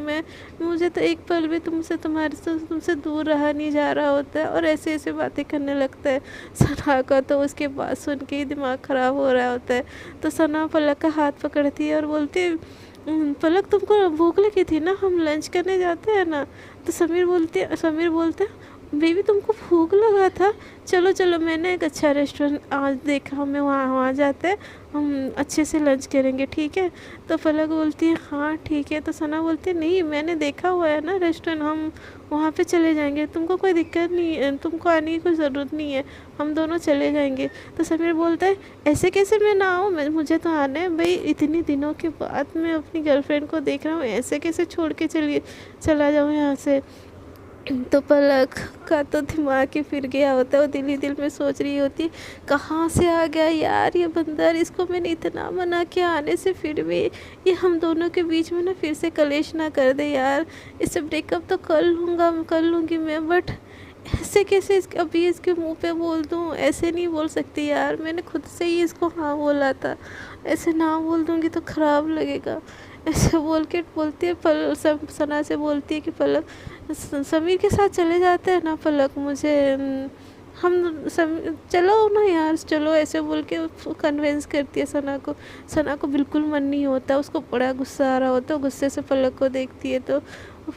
मुझे तो एक पल भी तुमसे दूर रहा नहीं जा रहा होता है। और ऐसे ऐसे बातें करने लगता है सना का, तो उसके बात सुन के ही दिमाग ख़राब हो रहा होता है। तो सना पलक का हाथ पकड़ती है और बोलती है पलक तुमको भूख लगी थी ना, हम लंच करने जाते हैं ना। तो समीर बोलता है बेबी तुमको भूख लगा था, चलो चलो मैंने एक अच्छा रेस्टोरेंट आज देखा, हमें वहाँ जाते हैं, हम अच्छे से लंच करेंगे ठीक है। तो पलक बोलती है हाँ ठीक है। तो सना बोलती है नहीं मैंने देखा हुआ है ना रेस्टोरेंट, हम वहाँ पे चले जाएंगे, तुमको कोई दिक्कत नहीं है, तुमको आने की कोई ज़रूरत नहीं है, हम दोनों चले जाएंगे। तो समीर बोलता है ऐसे कैसे मैं ना आऊँ, मुझे तो आना है भाई, इतनी दिनों के बाद मैं अपनी गर्लफ्रेंड को देख रहा हूँ, ऐसे कैसे छोड़ के चला जाऊँ यहाँ से। तो पलक का तो दिमाग ही फिर गया होता है, वो दिल ही दिल में सोच रही होती कहाँ से आ गया यार ये बंदर, इसको मैंने इतना मना किया आने से फिर भी ये हम दोनों के बीच में ना फिर से कलेश ना कर दे यार, इससे ब्रेकअप तो कर लूँगी मैं, बट ऐसे कैसे अभी इसके मुंह पे बोल दूँ, ऐसे नहीं बोल सकती यार, मैंने खुद से ही इसको हाँ बोला था, ऐसे ना बोल दूँगी तो ख़राब लगेगा। ऐसे बोल के बोलती है सना से बोलती है कि पलक समीर के साथ चले जाते हैं ना पलक, मुझे चलो ना यार चलो, ऐसे बोल के कन्विंस करती है सना को। सना को बिल्कुल मन नहीं होता, उसको बड़ा गुस्सा आ रहा होता है। गुस्से से पलक को देखती है तो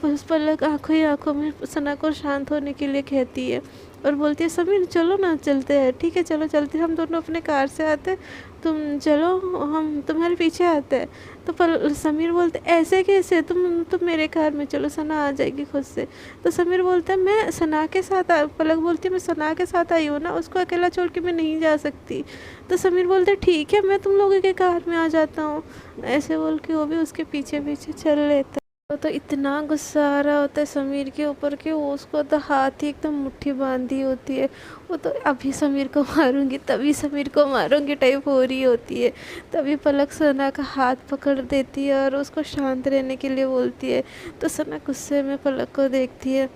उस पलक आंखों ही आंखों में सना को शांत होने के लिए कहती है और बोलती है समीर चलो ना चलते हैं, ठीक है चलो चलते हैं, हम दोनों अपने कार से आते हैं, तुम चलो हम तुम्हारे पीछे आते हैं। तो समीर बोलते ऐसे कैसे, तुम मेरे कार में चलो, सना आ जाएगी खुद से। तो समीर बोलता है मैं सना के साथ पलक बोलती है मैं सना के साथ आई हूँ ना, उसको अकेला छोड़ के मैं नहीं जा सकती। तो समीर बोलते ठीक है मैं तुम लोगों के कार में आ जाता हूँ। ऐसे बोल के वो भी उसके पीछे पीछे चल लेता है। तो इतना गुस्सा आ रहा होता है समीर के ऊपर कि वो उसको तो हाथ ही एकदम मुट्ठी बांधी होती है। वो तो अभी समीर को मारूंगी तभी समीर को मारूंगी टाइप हो रही होती है। तभी पलक सना का हाथ पकड़ देती है और उसको शांत रहने के लिए बोलती है। तो सना गुस्से में पलक को देखती है।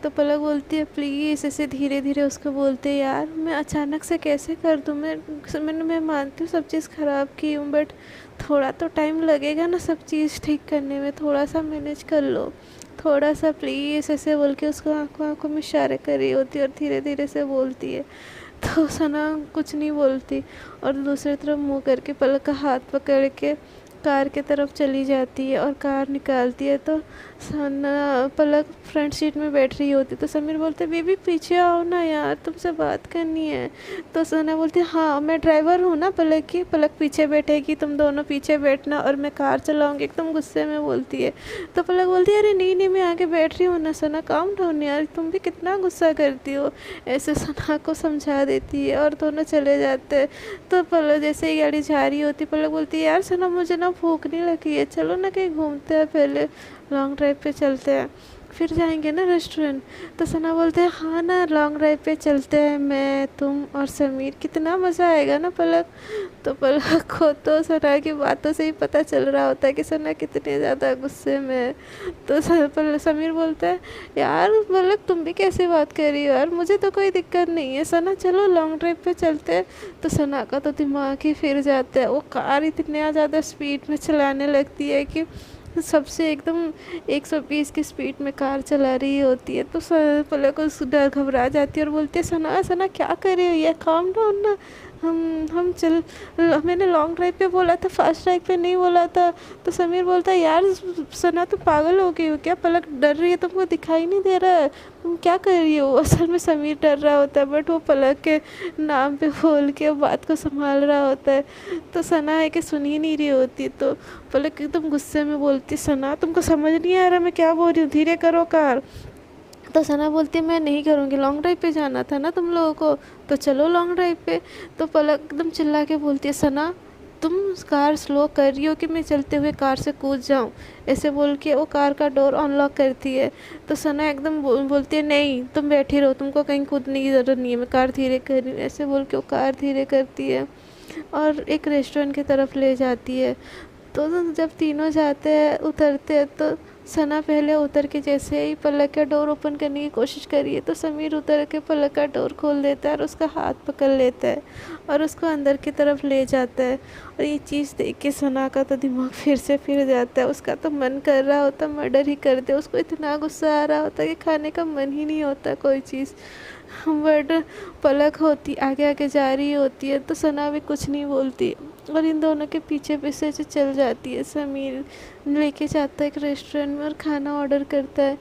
तो पलक बोलती है प्लीज़, ऐसे धीरे धीरे उसको बोलते हैं यार मैं अचानक से कैसे कर दूँ, मैं मानती हूँ सब चीज़ ख़राब की हूँ, बट थोड़ा तो टाइम लगेगा ना सब चीज़ ठीक करने में, थोड़ा सा मैनेज कर लो, थोड़ा सा प्लीज़, ऐसे बोल के उसको आंखों आंखों में इशारे कर रही होती है और धीरे धीरे से बोलती है। तो सना कुछ नहीं बोलती और दूसरी तरफ मुंह करके पलक का हाथ पकड़ के कार की तरफ चली जाती है और कार निकालती है। तो सना पलक फ्रंट सीट में बैठ रही होती, तो समीर बोलते बेबी पीछे आओ ना यार, तुमसे बात करनी है। तो सना बोलती हाँ मैं ड्राइवर हूँ ना पलक की, पलक पीछे बैठेगी, तुम दोनों पीछे बैठना और मैं कार चलाऊँगी, एकदम गुस्से में बोलती है। तो पलक बोलती है अरे नहीं नहीं मैं आगे बैठ रही हूँ ना सना, काम डाउन यार, तुम भी कितना गुस्सा करती हो, ऐसे सना को समझा देती है और दोनों चले जाते हैं। तो पलक जैसे ही गाड़ी जा रही होती पलक बोलती है यार सना मुझे ना भूख नहीं लगी है, चलो ना कहीं घूमते हैं, पहले लॉन्ग ड्राइव पे चलते हैं, फिर जाएंगे ना रेस्टोरेंट। तो सना बोलते हैं हाँ ना लॉन्ग ड्राइव पे चलते हैं, मैं तुम और समीर, कितना मज़ा आएगा ना पलक। तो पलक को तो सना की बातों से ही पता चल रहा होता है कि सना कितने ज़्यादा गुस्से में है। तो समीर बोलता है यार पलक तुम भी कैसे बात कर रही हो यार, मुझे तो कोई दिक्कत नहीं है, सना चलो लॉन्ग ड्राइव पे चलते हैं। तो सना का तो दिमाग ही फिर जाता है, वो कार इतने ज़्यादा स्पीड में चलाने लगती है कि सबसे एकदम 120 की स्पीड में कार चला रही होती है। तो पलक उस डर घबरा जाती है और बोलती है सना सना क्या कर रही हो यार, काम डाउन ना, हम चल, मैंने लॉन्ग ड्राइव पे बोला था, फास्ट ड्राइव पे नहीं बोला था। तो समीर बोलता है यार सना तुम पागल हो गई हो क्या, पलक डर रही है, तुमको दिखाई नहीं दे रहा है, तुम क्या कर रही हो। असल में समीर डर रहा होता है बट वो पलक के नाम पे बोल के बात को संभाल रहा होता है। तो सना है कि सुन ही नहीं रही होती। तो पलक एकदम गुस्से में बोलती सना तुमको समझ नहीं आ रहा मैं क्या बोल रही हूँ, धीरे करो कार। तो सना बोलती है मैं नहीं करूँगी, लॉन्ग ड्राइव पे जाना था ना तुम लोगों को, तो चलो लॉन्ग ड्राइव पे। तो पलक एकदम चिल्ला के बोलती है सना तुम कार स्लो कर रही हो कि मैं चलते हुए कार से कूद जाऊं, ऐसे बोल के वो कार का डोर अनलॉक करती है। तो सना एकदम बोलती है नहीं तुम बैठी रहो, तुमको कहीं कूदने की ज़रूरत नहीं है, मैं कार धीरे कर रही हूँ, ऐसे बोल के वो कार धीरे करती है और एक रेस्टोरेंट की तरफ ले जाती है। तो जब तीनों जाते हैं उतरते हैं तो सना पहले उतर के जैसे ही पलक का डोर ओपन करने की कोशिश करी है तो समीर उतर के पलक का डोर खोल देता है और उसका हाथ पकड़ लेता है और उसको अंदर की तरफ ले जाता है। और ये चीज़ देख के सना का तो दिमाग फिर से फिर जाता है, उसका तो मन कर रहा होता मर्डर ही कर दे, उसको इतना गुस्सा आ रहा होता कि खाने का मन ही नहीं होता कोई चीज़। बट पलक होती आगे आगे जा रही होती है तो सना भी कुछ नहीं बोलती और इन दोनों के पीछे पीछे से चल जाती है। समीर लेके जाता है एक रेस्टोरेंट में और खाना ऑर्डर करता है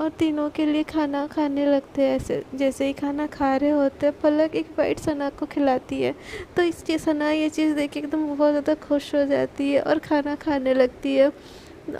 और तीनों के लिए खाना खाने लगते हैं। ऐसे जैसे ही खाना खा रहे होते हैं पलक एक बाइट सना को खिलाती है तो इसलिए सना ये चीज़ देख के एकदम बहुत ज़्यादा खुश हो जाती है और खाना खाने लगती है।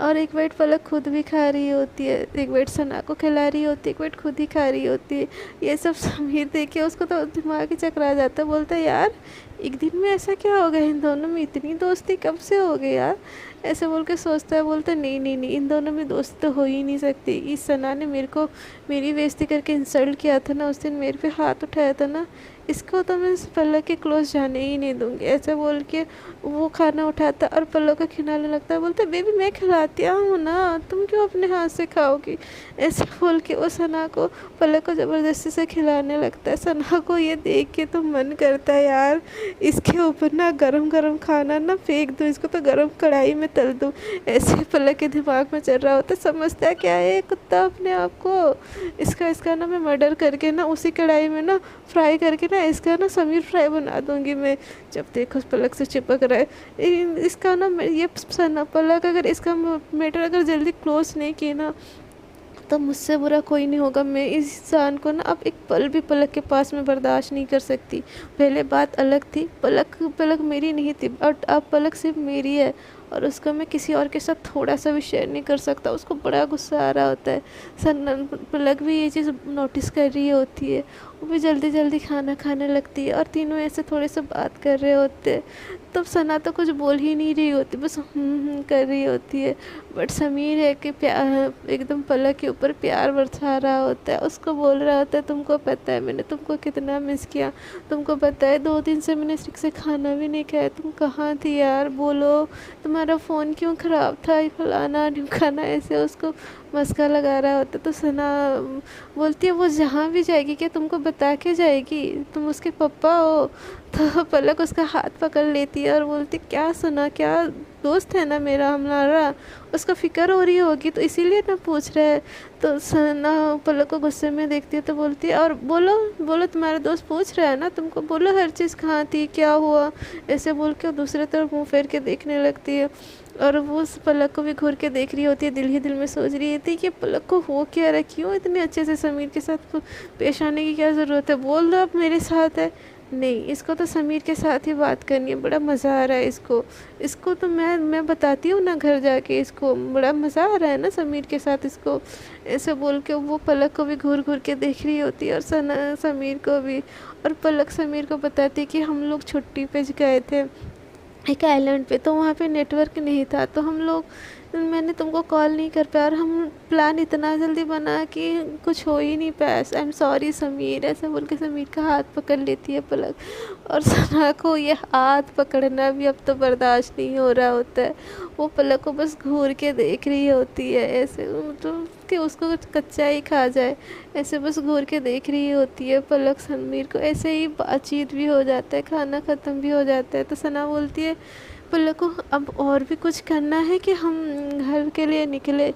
और एक बाइट पलक खुद भी खा रही होती है, एक बाइट सना को खिला रही होती है, एक बाइट खुद ही खा रही होती है। ये सब समीर देख के उसको तो दिमाग ही चकरा जाता है, बोलता है यार एक दिन में ऐसा क्या हो गया, इन दोनों में इतनी दोस्ती कब से हो गई यार, ऐसे बोल के सोचता है। बोलता है नहीं नहीं नहीं इन दोनों में दोस्ती तो हो ही नहीं सकती, इस सना ने मेरी बेइज्जती करके इंसल्ट किया था ना, उस दिन मेरे पे हाथ उठाया था ना, इसको तो मैं पलक के क्लोज जाने ही नहीं दूंगी। ऐसे बोल के वो खाना उठाता और पलक को खिलाने लगता है। बोलता है बेबी मैं खिलाती हूँ ना, तुम क्यों अपने हाथ से खाओगी, ऐसे बोल के वो सना को पलक को ज़बरदस्ती से खिलाने लगता है। सना को ये देख के तो मन करता है यार इसके ऊपर ना गरम गरम खाना ना फेंक दूँ, इसको तो गरम कढ़ाई में तल दूँ, ऐसे पलक के दिमाग में चल रहा होता है। समझता क्या है ये कुत्ता अपने आप को, इसका ना मैं मर्डर करके ना उसी कढ़ाई में ना फ्राई करके ना इसका ना समीर फ्राई बना दूंगी मैं। जब देखो पलक से चिपक रहा है इसका ना, ये सना पलक अगर इसका मैटर अगर जल्दी क्लोज नहीं की ना तो मुझसे बुरा कोई नहीं होगा। मैं इस इंसान को ना अब एक पल भी पलक के पास में बर्दाश्त नहीं कर सकती। पहले बात अलग थी, पलक पलक मेरी नहीं थी, बट अब पलक सिर्फ मेरी है और उसका मैं किसी और के साथ थोड़ा सा भी शेयर नहीं कर सकता। उसको बड़ा गुस्सा आ रहा होता है। पलक भी ये चीज़ नोटिस कर रही होती है, वो भी जल्दी जल्दी खाना खाने लगती है और तीनों ऐसे थोड़े से बात कर रहे होते हैं। तब सना तो कुछ बोल ही नहीं रही होती, बस कर रही होती है। बट समीर है कि प्यार एकदम पलक के ऊपर प्यार बरसा रहा होता है, उसको बोल रहा होता है तुमको पता है मैंने तुमको कितना मिस किया, तुमको पता है 2 दिन से मैंने ठीक से खाना भी नहीं खाया, तुम कहाँ थी यार, बोलो तुम्हारा फ़ोन क्यों ख़राब था, फलाना ढिमकाना, ऐसे उसको मस्का लगा रहा होता। तो सना बोलती है वो जहाँ भी जाएगी क्या तुमको बता के जाएगी, तुम उसके पापा हो। तो पलक उसका हाथ पकड़ लेती है और बोलती क्या सना, क्या दोस्त है ना मेरा हमारा, उसको फ़िक्र हो रही होगी तो इसीलिए ना पूछ रहा है। तो सना पलक को गुस्से में देखती है तो बोलती है और बोलो बोलो तुम्हारा दोस्त पूछ रहा है ना तुमको, बोलो हर चीज़ कहाँ थी क्या हुआ, ऐसे बोल के दूसरे तरफ मुँह फेर के देखने लगती है। और वो उस पलक को भी घूर के देख रही होती है, दिल ही दिल में सोच रही थी कि पलक को हो क्या रहा, क्यों इतने अच्छे से समीर के साथ पेश आने की क्या ज़रूरत है, बोल दो अब मेरे साथ है। नहीं, इसको तो समीर के साथ ही बात करनी है, बड़ा मज़ा आ रहा है इसको तो मैं बताती हूँ ना घर जाके, इसको बड़ा मज़ा आ रहा है ना समीर के साथ इसको। ऐसे बोल के वो पलक को भी घूर घूर के देख रही होती है और समीर को भी। और पलक समीर को बताती कि हम लोग छुट्टी पे गए थे एक आइलैंड पे, तो वहाँ पे नेटवर्क नहीं था, तो हम लोग मैंने तुमको कॉल नहीं कर पाया और हम प्लान इतना जल्दी बना कि कुछ हो ही नहीं पाया। आई एम सॉरी समीर, ऐसे बोल के समीर का हाथ पकड़ लेती है पलक। और सना को ये हाथ पकड़ना भी अब तो बर्दाश्त नहीं हो रहा होता है, वो पलक को बस घूर के देख रही होती है ऐसे, मतलब कि उसको कुछ कच्चा ही खा जाए, ऐसे बस घूर के देख रही होती है पलक समीर को। ऐसे ही बातचीत भी हो जाता है, खाना ख़त्म भी हो जाता है। तो सना बोलती है पलक को अब और भी कुछ करना है कि हम घर के लिए निकले।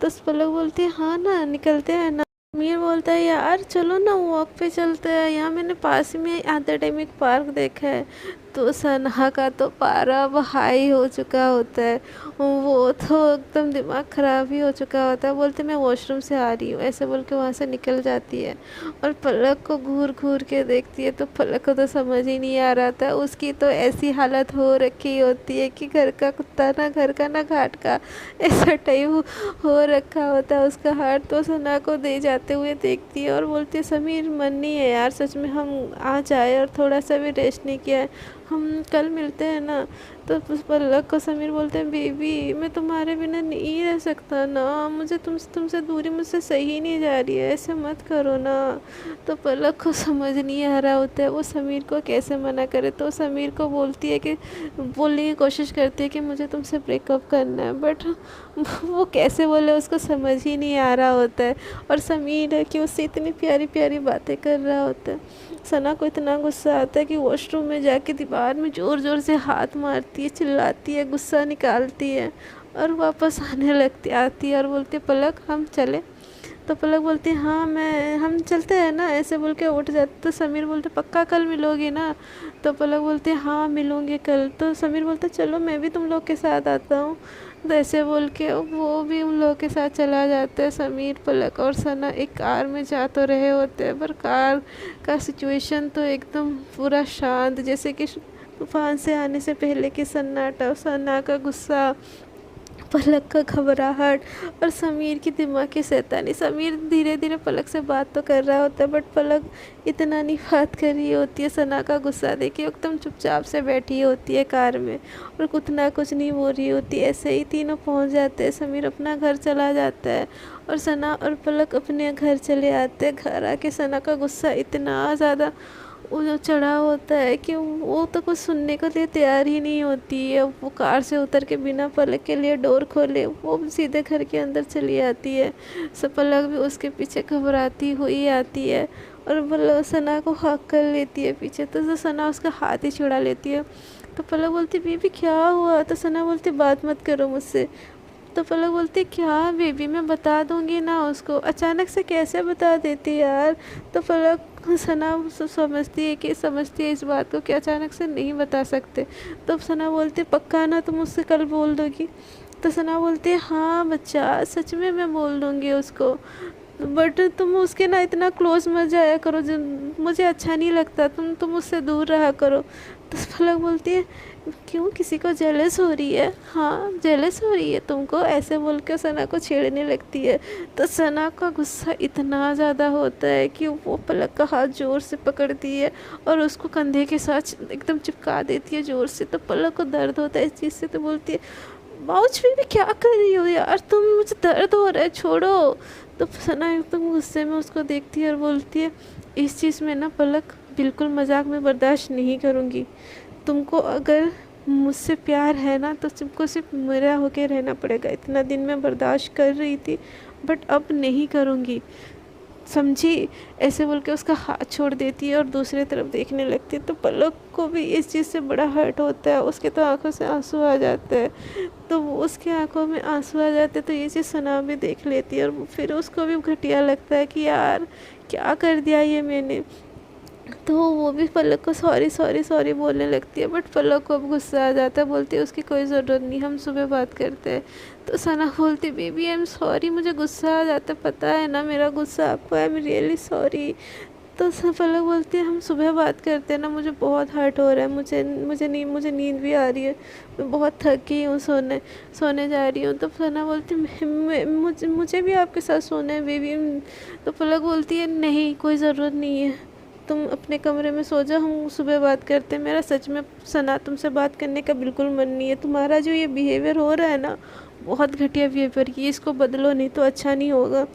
तो पलक बोलती है हाँ ना निकलते हैं ना। मीर बोलता है यार चलो ना वॉक पे चलते हैं, यहाँ मैंने पास ही में आधे टाइम एक पार्क देखा है। तो सना का तो पारा अब हाई हो चुका होता है, वो तो एकदम दिमाग ख़राब ही हो चुका होता है। बोलते मैं वॉशरूम से आ रही हूँ, ऐसे बोल के वहाँ से निकल जाती है और पलक को घूर घूर के देखती है। तो पलक को तो समझ ही नहीं आ रहा था, उसकी तो ऐसी हालत हो रखी होती है कि घर का कुत्ता ना घर का ना घाट का, ऐसा टाइप हो रखा होता है उसका हार्ट। तो सना को दे जाते हुए देखती है और बोलती है समीर मन नहीं है यार, सच में हम आ जाए और थोड़ा सा भी रेस्ट नहीं किया है, हम कल मिलते हैं ना। तो उस पलक को समीर बोलते हैं बेबी मैं तुम्हारे बिना नहीं रह सकता ना, मुझे तुमसे दूरी मुझसे सही नहीं जा रही है, ऐसे मत करो ना। तो पलक को समझ नहीं आ रहा होता है वो समीर को कैसे मना करे। तो समीर को बोलती है कि बोलने की कोशिश करती है कि मुझे तुमसे ब्रेकअप करना है, बट वो कैसे बोले उसको समझ ही नहीं आ रहा होता है। और समीर है कि उससे इतनी प्यारी प्यारी बातें कर रहा होता है। सना को इतना गुस्सा आता है कि वॉशरूम में जाके दीवार में ज़ोर ज़ोर से हाथ मारती है, चिल्लाती है, गुस्सा निकालती है और वापस आने लगती आती है और बोलती है पलक हम चले। तो पलक बोलती है हाँ हम चलते हैं ना, ऐसे बोल के उठ जाते। तो समीर बोलते पक्का कल मिलोगी ना। तो पलक बोलती है हाँ मिलूँगी कल। तो समीर बोलता चलो मैं भी तुम लोग के साथ आता हूँ। तो ऐसे बोल के वो भी उन लोगों के साथ चला जाता है। समीर पलक और सना एक कार में जा तो रहे होते हैं, पर कार का सिचुएशन तो एकदम पूरा शांत, जैसे कि तूफान से आने से पहले की सन्नाटा, सना का गुस्सा, पलक का घबराहट और समीर की दिमाग की शैतानी। समीर धीरे धीरे पलक से बात तो कर रहा होता है, बट पलक इतना नहीं बात कर रही होती है। सना का गुस्सा देखिए एकदम चुपचाप से बैठी होती है कार में और कुछ नहीं बोल रही होती। ऐसे ही तीनों पहुंच जाते हैं, समीर अपना घर चला जाता है और सना और पलक अपने घर चले आते हैं। घर आके सना का गुस्सा इतना ज़्यादा वो चढ़ा होता है कि वो तो कुछ सुनने के लिए तैयार ही नहीं होती है। वो कार से उतर के बिना पलक के लिए डोर खोले वो सीधे घर के अंदर चली आती है। सब पलक भी उसके पीछे घबराती हुई आती है और पलक सना को हक कर लेती है पीछे, तो सना उसका हाथ ही छुड़ा लेती है। तो पलक बोलती बेबी क्या हुआ, तो सना बोलती बात मत करो मुझसे। तो पलक बोलती क्या बेबी, मैं बता दूंगी ना उसको, अचानक से कैसे बता देती यार। तो पलक सना समझती है इस बात को कि अचानक से नहीं बता सकते। तो सना बोलती पक्का ना तुम उससे कल बोल दोगी। तो सना बोलती है हाँ बच्चा, सच में मैं बोल दूंगी उसको, बट तुम उसके ना इतना क्लोज मत जाया करो, जो मुझे अच्छा नहीं लगता, तुम उससे दूर रहा करो। तो पलक बोलती है क्यों, किसी को जेलस हो रही है? हाँ जेलस हो रही है तुमको, ऐसे बोल के सना को छेड़ने लगती है। तो सना का गुस्सा इतना ज़्यादा होता है कि वो पलक का हाथ ज़ोर से पकड़ती है और उसको कंधे के साथ एकदम चिपका देती है ज़ोर से। तो पलक को दर्द होता है इस चीज़ से, तो बोलती है बाउच भी क्या कर रही हो यार तुम, मुझे दर्द हो रहा है छोड़ो। तो सना एकदम गुस्से में उसको देखती है और बोलती है इस चीज़ में ना पलक बिल्कुल मजाक में बर्दाश्त नहीं करूँगी, तुमको अगर मुझसे प्यार है ना तो तुमको सिर्फ मेरा होके रहना पड़ेगा। इतना दिन मैं बर्दाश्त कर रही थी बट अब नहीं करूँगी, समझी? ऐसे बोल के उसका हाथ छोड़ देती है और दूसरी तरफ देखने लगती है। तो पलक को भी इस चीज़ से बड़ा हर्ट होता है, उसके तो आंखों से आंसू आ जाते हैं। तो वो उसके आंखों में आंसू आ जाते हैं, तो ये चीज़ सना भी देख लेती है और फिर उसको भी घटिया लगता है कि यार क्या कर दिया ये मैंने। तो वो भी पलक को सॉरी सॉरी सॉरी बोलने लगती है, बट पलक को अब गुस्सा आ जाता है, बोलती है उसकी कोई ज़रूरत नहीं, हम सुबह बात करते हैं। तो सना बोलती बेबी आई एम सॉरी, मुझे गुस्सा आ जाता है, पता है ना मेरा गुस्सा आपको, आई एम रियली सॉरी। तो पलक बोलती है हम सुबह बात करते हैं ना, मुझे बहुत हर्ट हो रहा है, मुझे नींद भी आ रही है, मैं बहुत थक गई हूँ, सोने जा रही हूँ। तो सना बोलती मुझे भी आपके साथ सोना है बेबी। तो पलक बोलती है नहीं कोई ज़रूरत नहीं है, तुम अपने कमरे में सो जाओ, हम सुबह बात करते हैं। मेरा सच में सना तुमसे बात करने का बिल्कुल मन नहीं है, तुम्हारा जो ये बिहेवियर हो रहा है ना बहुत घटिया बिहेवियर, ये इसको बदलो नहीं तो अच्छा नहीं होगा।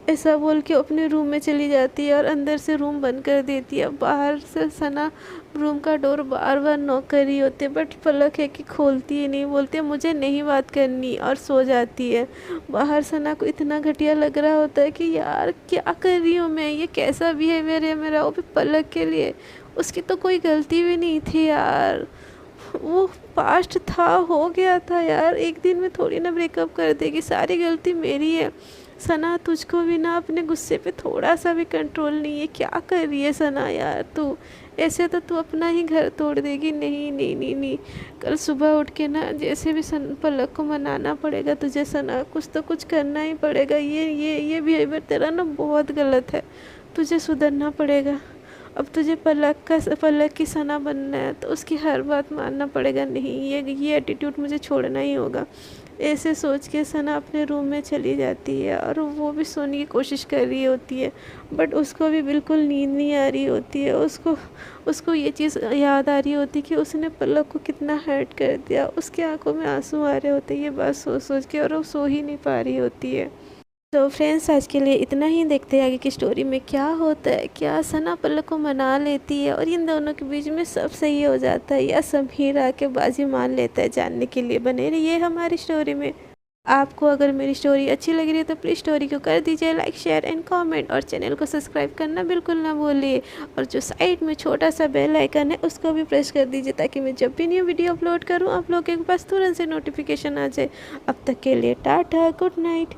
ऐसा बोल के अपने रूम में चली जाती है और अंदर से रूम बंद कर देती है। बाहर से सना रूम का डोर बार बार नॉक कर रही होती है, बट पलक है कि खोलती ही नहीं, बोलती है मुझे नहीं बात करनी और सो जाती है। बाहर सना को इतना घटिया लग रहा होता है कि यार क्या कर रही हूँ मैं, ये कैसा बिहेवियर है मेरा, वो भी पलक के लिए, उसकी तो कोई गलती भी नहीं थी यार, वो पास्ट था, हो गया था यार, एक दिन में थोड़ी ना ब्रेकअप कर देगी, सारी गलती मेरी है। सना तुझको भी ना अपने गुस्से पे थोड़ा सा भी कंट्रोल नहीं है, क्या कर रही है सना यार तू, ऐसे तो तू अपना ही घर तोड़ देगी। नहीं नहीं नहीं नहीं, कल सुबह उठ के ना जैसे भी पलक को मनाना पड़ेगा तुझे सना, कुछ तो कुछ करना ही पड़ेगा, ये बिहेवियर तेरा ना बहुत गलत है, तुझे सुधरना पड़ेगा। अब तुझे पलक की सना बनना है तो उसकी हर बात मानना पड़ेगा, नहीं ये एटीट्यूड मुझे छोड़ना ही होगा। ऐसे सोच के सना अपने रूम में चली जाती है और वो भी सोने की कोशिश कर रही होती है, बट उसको भी बिल्कुल नींद नहीं आ रही होती है। उसको ये चीज़ याद आ रही होती कि उसने पलक को कितना हर्ट कर दिया, उसके आंखों में आंसू आ रहे होते ये बात सोच सोच के, और वो सो ही नहीं पा रही होती है। तो फ्रेंड्स आज के लिए इतना ही, देखते हैं आगे की स्टोरी में क्या होता है, क्या सना पलक को मना लेती है और इन दोनों के बीच में सब सही हो जाता है, या समीर आके बाजी मान लेता है। जानने के लिए बने रहिए हमारी स्टोरी में। आपको अगर मेरी स्टोरी अच्छी लग रही है तो प्लीज़ स्टोरी को कर दीजिए लाइक शेयर एंड कमेंट, और चैनल को सब्सक्राइब करना बिल्कुल ना भूलिए, और जो साइड में छोटा सा बेल आइकन है उसको भी प्रेस कर दीजिए ताकि मैं जब भी न्यू वीडियो अपलोड करूँ आप लोगों के पास तुरंत से नोटिफिकेशन आ जाए। अब तक के लिए टाटा, गुड नाइट।